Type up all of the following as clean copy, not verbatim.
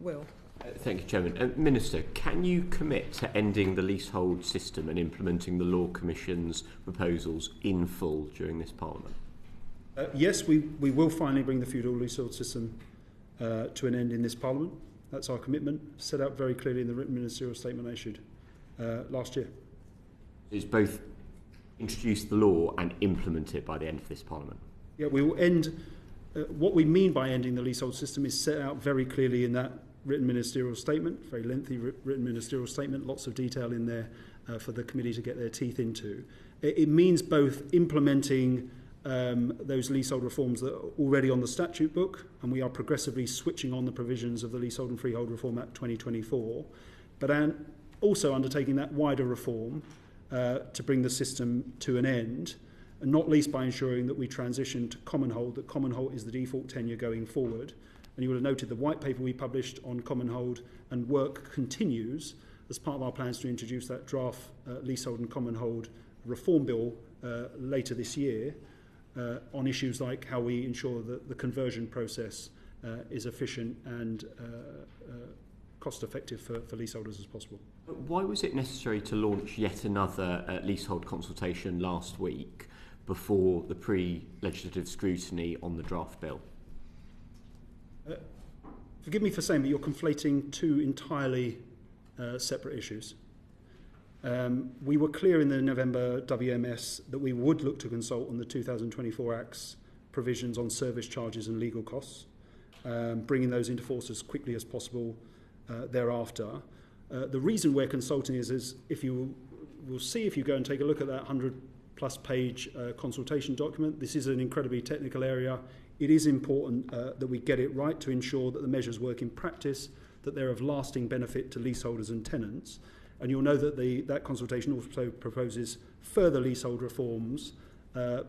will. Thank you, Chairman. Minister, can you commit to ending the leasehold system and implementing the Law Commission's proposals in full during this Parliament? Yes, we will finally bring the feudal leasehold system to an end in this Parliament. That's our commitment, set out very clearly in the written ministerial statement I issued last year. It's both introduce the law and implement it by the end of this Parliament. Yeah, we will end. What we mean by ending the leasehold system is set out very clearly in that written ministerial statement, very lengthy written ministerial statement, lots of detail in there for the committee to get their teeth into. It means both implementing those leasehold reforms that are already on the statute book, and we are progressively switching on the provisions of the Leasehold and Freehold Reform Act 2024, but also undertaking that wider reform to bring the system to an end, and not least by ensuring that we transition to common hold, that common hold is the default tenure going forward. And you will have noted the white paper we published on common hold, and work continues as part of our plans to introduce that draft leasehold and common hold reform bill later this year on issues like how we ensure that the conversion process is efficient and cost effective for leaseholders as possible. Why was it necessary to launch yet another leasehold consultation last week before the pre-legislative scrutiny on the draft bill? Forgive me for saying that you're conflating two entirely separate issues. We were clear in the November WMS that we would look to consult on the 2024 Act's provisions on service charges and legal costs, bringing those into force as quickly as possible thereafter. The reason we're consulting is if you will see, if you go and take a look at that 100-plus page consultation document, this is an incredibly technical area. It is important that we get it right to ensure that the measures work in practice, that they're of lasting benefit to leaseholders and tenants. And you'll know that that consultation also proposes further leasehold reforms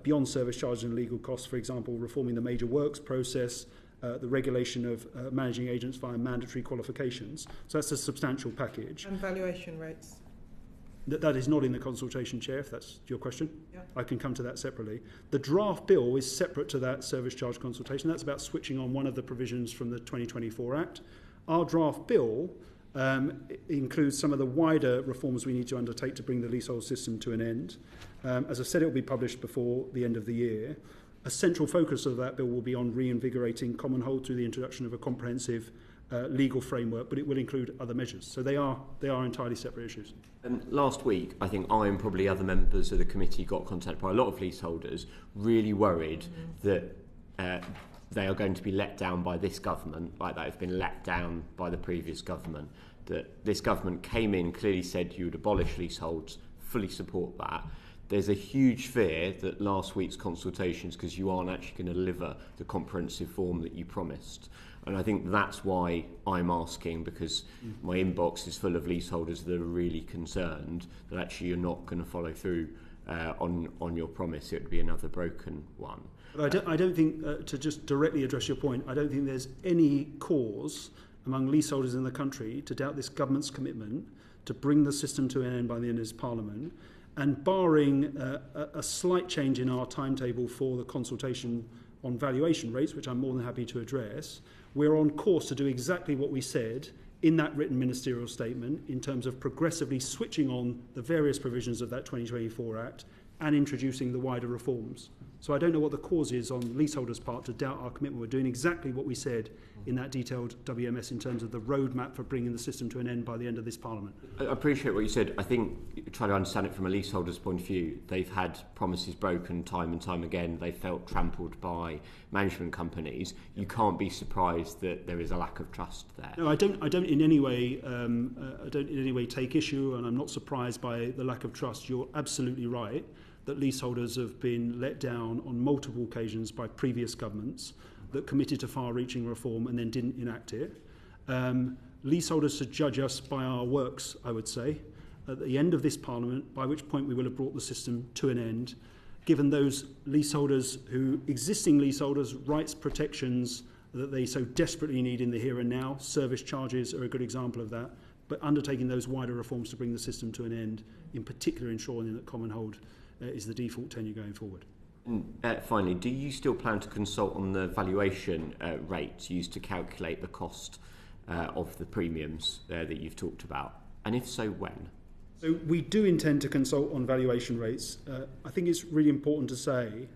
beyond service charges and legal costs, for example, reforming the major works process, the regulation of managing agents via mandatory qualifications. So that's a substantial package. And valuation rates. That is not in the consultation, Chair, if that's your question. Yeah. I can come to that separately. The draft bill is separate to that service charge consultation. That's about switching on one of the provisions from the 2024 Act. Our draft bill includes some of the wider reforms we need to undertake to bring the leasehold system to an end. As I said, it will be published before the end of the year. A central focus of that bill will be on reinvigorating common hold through the introduction of a comprehensive legal framework, but it will include other measures. So they are entirely separate issues. And last week, I think I and probably other members of the committee got contacted by a lot of leaseholders really worried that they are going to be let down by this government, like they've been let down by the previous government, that this government came in, clearly said you would abolish leaseholds, fully support that. There's a huge fear that last week's consultations, because you aren't actually going to deliver the comprehensive form that you promised. And I think that's why I'm asking, because my inbox is full of leaseholders that are really concerned that actually you're not going to follow through on your promise. It would be another broken one. But I don't think, to just directly address your point, I don't think there's any cause among leaseholders in the country to doubt this government's commitment to bring the system to an end by the end of this Parliament. And barring a slight change in our timetable for the consultation on valuation rates, which I'm more than happy to address, we're on course to do exactly what we said in that written ministerial statement in terms of progressively switching on the various provisions of that 2024 Act and introducing the wider reforms. So I don't know what the cause is on leaseholders' part to doubt our commitment. We're doing exactly what we said in that detailed WMS in terms of the roadmap for bringing the system to an end by the end of this Parliament. I appreciate what you said. I think, try to understand it from a leaseholder's point of view, they've had promises broken time and time again. They felt trampled by management companies. You can't be surprised that there is a lack of trust there. No, I don't in any way take issue, and I'm not surprised by the lack of trust. You're absolutely right that leaseholders have been let down on multiple occasions by previous governments that committed to far-reaching reform and then didn't enact it. Leaseholders should judge us by our works, I would say, at the end of this Parliament, by which point we will have brought the system to an end, given those leaseholders existing leaseholders, rights protections that they so desperately need in the here and now. Service charges are a good example of that, but undertaking those wider reforms to bring the system to an end, in particular ensuring that common hold is the default tenure going forward. Finally, do you still plan to consult on the valuation rates used to calculate the cost of the premiums that you've talked about? And if so, when? So we do intend to consult on valuation rates. I think it's really important to say,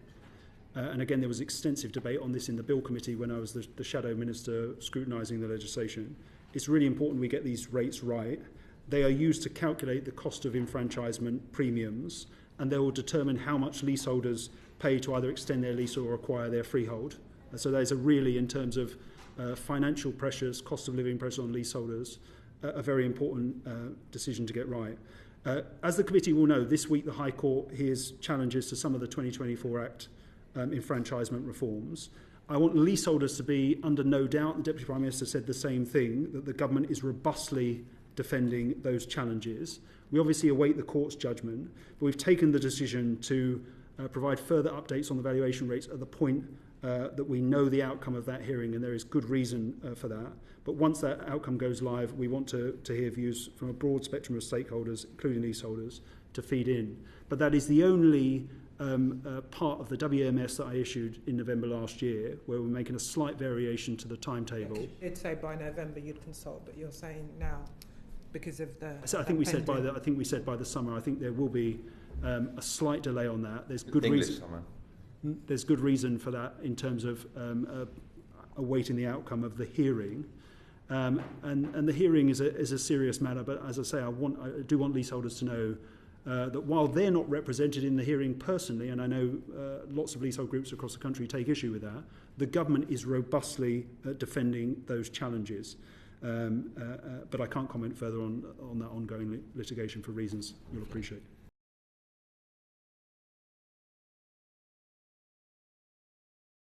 and again there was extensive debate on this in the Bill Committee when I was the Shadow Minister scrutinising the legislation. It's really important we get these rates right. They are used to calculate the cost of enfranchisement premiums, and they will determine how much leaseholders pay to either extend their lease or acquire their freehold. So there's a really, in terms of financial pressures, cost of living pressure on leaseholders, a very important decision to get right. As the committee will know, this week the High Court hears challenges to some of the 2024 Act enfranchisement reforms. I want leaseholders to be under no doubt, the Deputy Prime Minister said the same thing, that the government is robustly defending those challenges. We obviously await the court's judgment, but we've taken the decision to provide further updates on the valuation rates at the point that we know the outcome of that hearing, and there is good reason for that. But once that outcome goes live, we want to hear views from a broad spectrum of stakeholders, including leaseholders, to feed in. But that is the only part of the WMS that I issued in November last year, where we're making a slight variation to the timetable. You did say by November you'd consult, but you're saying now because of the. So I think we said by the. I think we said by the summer. I think there will be a slight delay on that. There's good reason. This summer. There's good reason for that in terms of awaiting the outcome of the hearing, and the hearing is a serious matter. But as I say, I do want leaseholders to know that while they're not represented in the hearing personally, and I know lots of leasehold groups across the country take issue with that, the government is robustly defending those challenges. But I can't comment further on that ongoing litigation for reasons you'll appreciate.